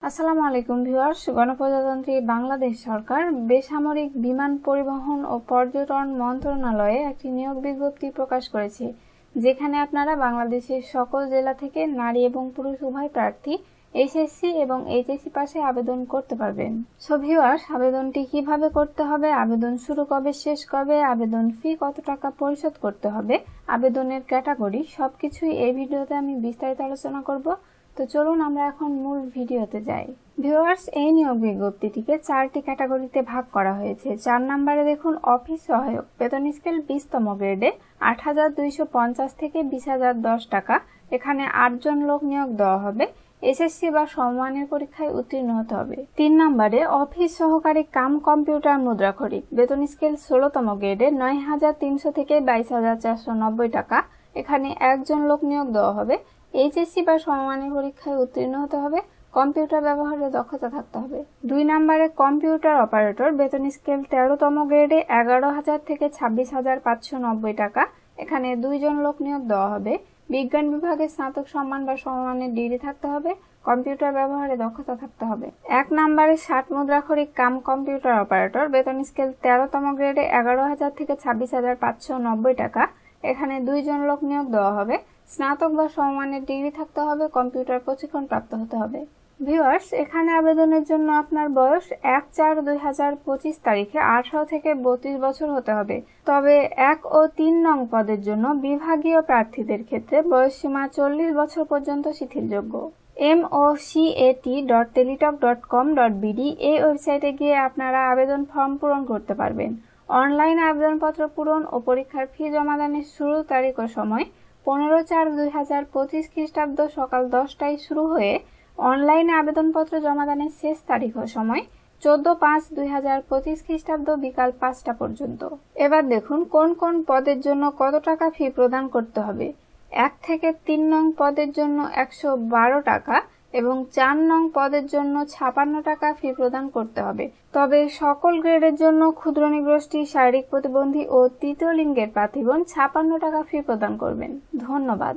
আসসালামু আলাইকুম ভিউয়ার্স। গণপ্রজাতন্ত্রী বাংলাদেশ সরকার বেসামরিক বিমান পরিবহন ও পর্যটন মন্ত্রণালয়ে একটি নিয়োগ বিজ্ঞপ্তি প্রকাশ করেছে, যেখানে আপনারা বাংলাদেশের সকল জেলা থেকে নারী এবং পুরুষ উভয় প্রার্থী এসএসসি এবং এইচএসসি পাশে আবেদন করতে পারবেন। সো ভিউয়ার্স, আবেদনটি কিভাবে করতে হবে, আবেদন শুরু কবে, শেষ কবে, আবেদন ফি কত টাকা পরিশোধ করতে হবে, আবেদনের ক্যাটাগরি সবকিছুই এই ভিডিওতে আমি বিস্তারিত আলোচনা করব। তো চলুন আমরা এখন মূল ভিডিওতে যাই। ভিউয়ার্স, এই নিয়োগ বিজ্ঞপ্তিটিকে 4টি ক্যাটাগরিতে ভাগ করা হয়েছে। 4 নম্বরে দেখুন অফিস সহায়ক, বেতন স্কেল 20তম গ্রেডে 8,250 থেকে 20,010 টাকা। এখানে 8 জন লোক নিয়োগ দেওয়া হবে। এসএসসি বা সমমানের পরীক্ষায় উত্তীর্ণ হতে হবে। 3 নম্বরে অফিস সহকারী কাম কম্পিউটার মুদ্রাক্ষরিক, বেতন স্কেল 16তম গ্রেডে 9,300 থেকে 22,490 টাকা। এখানে 1 জন লোক নিয়োগ দেওয়া হবে। এইচএসসি বা সমমানের পরীক্ষায় উত্তীর্ণ হতে হবে। কম্পিউটার ব্যবহারে দক্ষতা থাকতে হবে। 2 নম্বরে কম্পিউটার অপারেটর, বেতন স্কেল 13তম গ্রেডে 11,000 থেকে 26,590 টাকা। এখানে 2 জন লোক নিয়োগ দেওয়া হবে। বিজ্ঞান বিভাগে স্নাতক সম্মান বা সমমানের ডিগ্রি থাকতে হবে। কম্পিউটার ব্যবহারে দক্ষতা থাকতে হবে। 1 নম্বরে 60 মুদ্রাক্ষরিক কাম কম্পিউটার অপারেটর, বেতন স্কেল 13তম গ্রেডে 11,000 থেকে 26,590 টাকা। এখানে 2 জন লোক নিয়োগ দেওয়া হবে। স্নাতক বা সমমানের ডিগ্রি থাকতে হবে। কম্পিউটার প্রশিক্ষণ প্রাপ্ত হতে হবে। ভিউয়ার্স, এখানে আবেদনের জন্য আপনার বয়স 1/4/2025 তারিখে 18 থেকে 32 বছর হতে হবে। তবে 1 ও 3 নং পদের জন্য বিভাগীয় প্রার্থীদের ক্ষেত্রে বয়সসীমা 40 বছর পর্যন্ত শিথিলযোগ্য। mocat.teletalk.com.bd এই ওয়েবসাইটে গিয়ে আপনারা আবেদন ফর্ম পূরণ করতে পারবেন। অনলাইনে আবেদনপত্র পূরণ ও পরীক্ষার ফি জমাদানের শুরু তারিখ ও সময় 15/4/2025 খ্রিস্টাব্দ সকাল 10টায় শুরু হয়ে অনলাইনে আবেদনপত্র জমাদানের শেষ তারিখ ও সময় 14/5/2025 খ্রিস্টাব্দ বিকাল 5টা পর্যন্ত। এবার দেখুন কোন কোন পদের জন্য কত টাকা ফি প্রদান করতে হবে। 1 থেকে 3 নং পদের জন্য 112 টাকা এবং 4 নং পদের জন্য 56 টাকা ফি প্রদান করতে হবে। তবে সকল গ্রেডের জন্য ক্ষুদ্র নিগোষ্ঠী, শারীরিক প্রতিবন্ধী ও তৃতীয় লিঙ্গের প্রার্থীগণ 56 টাকা ফি প্রদান করবেন। ধন্যবাদ।